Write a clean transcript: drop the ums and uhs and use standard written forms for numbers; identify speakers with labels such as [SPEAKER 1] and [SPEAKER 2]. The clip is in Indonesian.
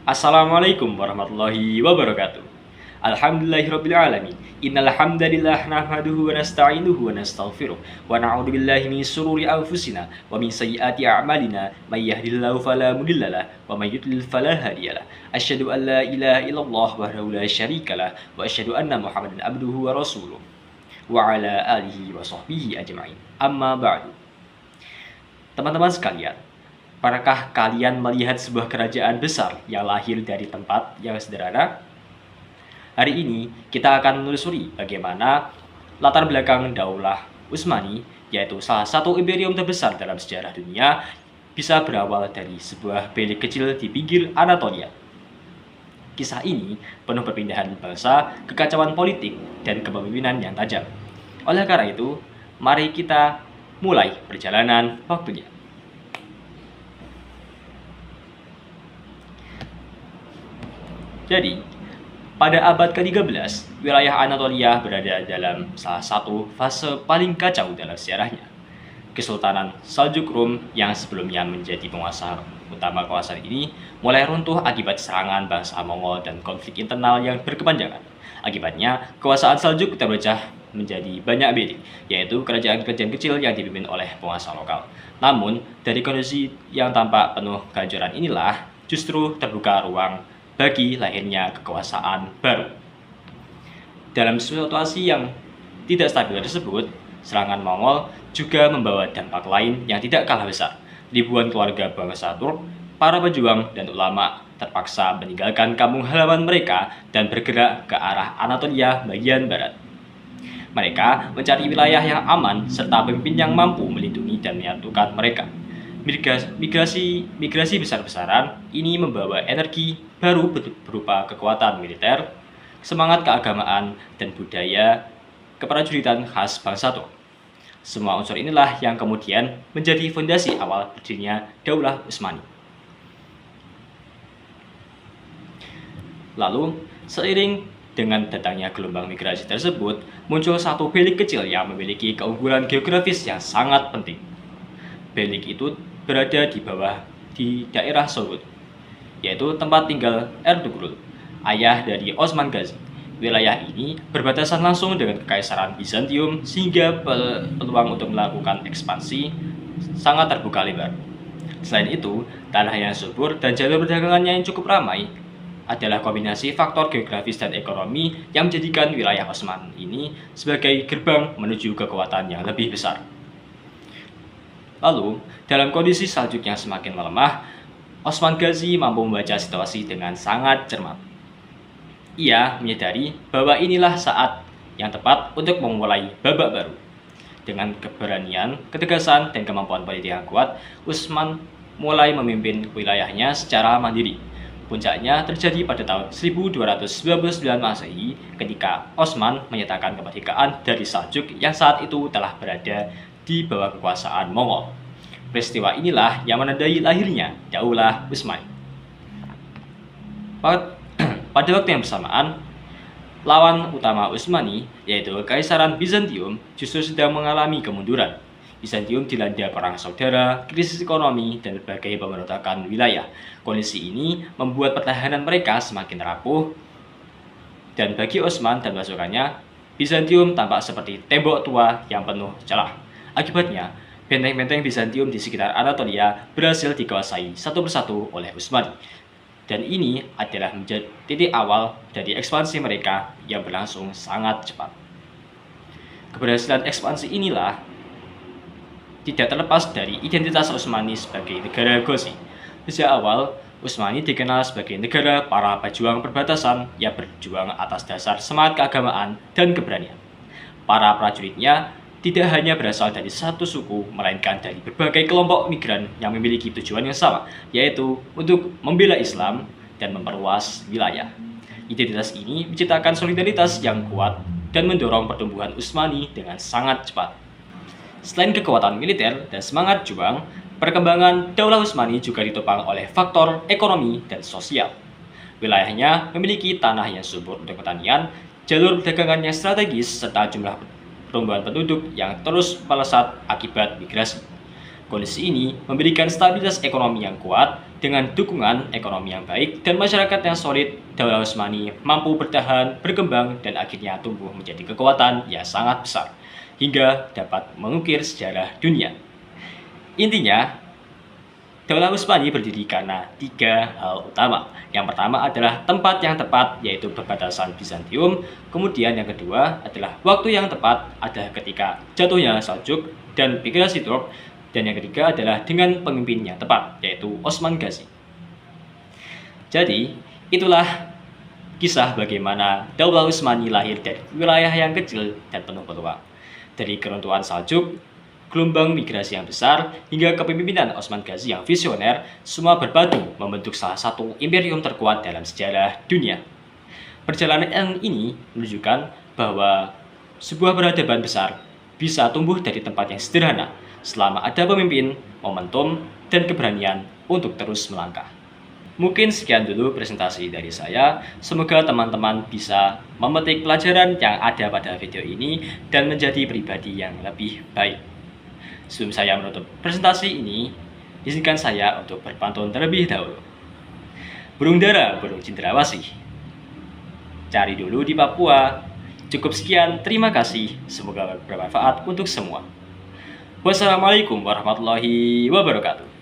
[SPEAKER 1] Assalamualaikum warahmatullahi wabarakatuh. Alhamdulillahirabbil alamin. Innal hamdalillah nahmaduhu wa nasta'inuhu wa nastaghfiruh wa na'udzu billahi min shururi anfusina wa min sayyiati a'malina may yahdihillahu fala mudhillalah wa may yudlil fala hadiyalah. Asyhadu an la ilaha illallah wahdahu la syarikalah wa asyhadu anna Muhammadan abduhu wa rasuluh wa ala alihi wa sahbihi ajma'in. Amma ba'du. Teman-teman sekalian, pernahkah kalian melihat sebuah kerajaan besar yang lahir dari tempat yang sederhana? Hari ini kita akan menelusuri bagaimana latar belakang Daulah Utsmani, yaitu salah satu imperium terbesar dalam sejarah dunia, bisa berawal dari sebuah bilik kecil di pinggir Anatolia. Kisah ini penuh perpindahan bangsa, kekacauan politik, dan kepemimpinan yang tajam. Oleh karena itu, mari kita mulai perjalanan waktunya. Jadi, pada abad ke-13, wilayah Anatolia berada dalam salah satu fase paling kacau dalam sejarahnya. Kesultanan Saljuk Rum yang sebelumnya menjadi penguasa utama kawasan ini mulai runtuh akibat serangan bangsa Mongol dan konflik internal yang berkepanjangan. Akibatnya, kekuasaan Saljuk terpecah menjadi banyak bilik, yaitu kerajaan-kerajaan kecil yang dipimpin oleh penguasa lokal. Namun, dari kondisi yang tampak penuh kehancuran inilah justru terbuka ruang bagi lahirnya kekuasaan baru. Dalam situasi yang tidak stabil tersebut, serangan Mongol juga membawa dampak lain yang tidak kalah besar. Ribuan keluarga bangsa Turk, para pejuang dan ulama terpaksa meninggalkan kampung halaman mereka dan bergerak ke arah Anatolia bagian barat. Mereka mencari wilayah yang aman serta pemimpin yang mampu melindungi dan menyatukan mereka. Migrasi besar-besaran ini membawa energi baru berupa kekuatan militer, semangat keagamaan, dan budaya keprajuritan khas bangsa Turk. Semua unsur inilah yang kemudian menjadi fondasi awal berdirinya Daulah Utsmani. Lalu, seiring dengan datangnya gelombang migrasi tersebut, muncul satu bilik kecil yang memiliki keunggulan geografis yang sangat penting. Bilik itu berada di daerah Sorgut, yaitu tempat tinggal Ertugrul, ayah dari Osman Gazi. Wilayah ini berbatasan langsung dengan Kekaisaran Bizantium sehingga peluang untuk melakukan ekspansi sangat terbuka lebar. Selain itu, tanah yang subur dan jalur perdagangannya yang cukup ramai adalah kombinasi faktor geografis dan ekonomi yang menjadikan wilayah Osman ini sebagai gerbang menuju kekuatan yang lebih besar. Lalu, dalam kondisi Saljuk yang semakin melemah, Osman Gazi mampu membaca situasi dengan sangat cermat. Ia menyadari bahwa inilah saat yang tepat untuk memulai babak baru. Dengan keberanian, ketegasan, dan kemampuan politik yang kuat, Utsman mulai memimpin wilayahnya secara mandiri. Puncaknya terjadi pada tahun 1299 Masehi ketika Osman menyatakan kemerdekaan dari Saljuk yang saat itu telah berada di bawah kekuasaan Mongol. Peristiwa inilah yang menandai lahirnya Daulah Utsmani. Pada waktu yang bersamaan, lawan utama Utsmani, yaitu Kekaisaran Bizantium, justru sedang mengalami kemunduran. Bizantium dilanda perang saudara, krisis ekonomi, dan berbagai pemberontakan wilayah. Kondisi ini membuat pertahanan mereka semakin rapuh, dan bagi Utsman dan pasukannya, Bizantium tampak seperti tembok tua yang penuh celah. Akibatnya, benteng-benteng Bizantium di sekitar Anatolia berhasil dikuasai satu persatu oleh Utsmani. Dan ini adalah menjadi titik awal dari ekspansi mereka yang berlangsung sangat cepat. Keberhasilan ekspansi inilah tidak terlepas dari identitas Utsmani sebagai negara Ghozi. Sejak awal, Utsmani dikenal sebagai negara para pejuang perbatasan yang berjuang atas dasar semangat keagamaan dan keberanian. Para prajuritnya tidak hanya berasal dari satu suku, melainkan dari berbagai kelompok migran yang memiliki tujuan yang sama, yaitu untuk membela Islam dan memperluas wilayah. Identitas ini menciptakan solidaritas yang kuat dan mendorong pertumbuhan Utsmani dengan sangat cepat. Selain kekuatan militer dan semangat juang, perkembangan Daulah Utsmani juga ditopang oleh faktor ekonomi dan sosial. Wilayahnya memiliki tanah yang subur untuk pertanian, jalur perdagangan yang strategis, serta jumlah pertumbuhan penduduk yang terus melesat akibat migrasi. Kondisi ini memberikan stabilitas ekonomi yang kuat dengan dukungan ekonomi yang baik dan masyarakat yang solid. Daulah Utsmani mampu bertahan, berkembang, dan akhirnya tumbuh menjadi kekuatan yang sangat besar hingga dapat mengukir sejarah dunia. Intinya, Daulah Utsmani berdiri karena 3 hal utama. Yang pertama adalah tempat yang tepat, yaitu perbatasan Bizantium. Kemudian yang kedua adalah waktu yang tepat, adalah ketika jatuhnya Seljuk dan migrasi Turk. Dan yang ketiga adalah dengan pemimpin yang tepat, yaitu Osman Ghazi. Jadi, itulah kisah bagaimana Daulah Utsmani lahir dari wilayah yang kecil dan penuh peluang. Dari keruntuhan Seljuk, gelombang migrasi yang besar, hingga kepemimpinan Osman Ghazi yang visioner, semua berpadu membentuk salah satu imperium terkuat dalam sejarah dunia. Perjalanan ini menunjukkan bahwa sebuah peradaban besar bisa tumbuh dari tempat yang sederhana, selama ada pemimpin, momentum, dan keberanian untuk terus melangkah. Mungkin sekian dulu presentasi dari saya. Semoga teman-teman bisa memetik pelajaran yang ada pada video ini dan menjadi pribadi yang lebih baik. Sebelum saya menutup presentasi ini, izinkan saya untuk berpantun terlebih dahulu. Burung dara, burung cendrawasih, cari dulu di Papua. Cukup sekian, terima kasih. Semoga bermanfaat untuk semua. Wassalamualaikum warahmatullahi wabarakatuh.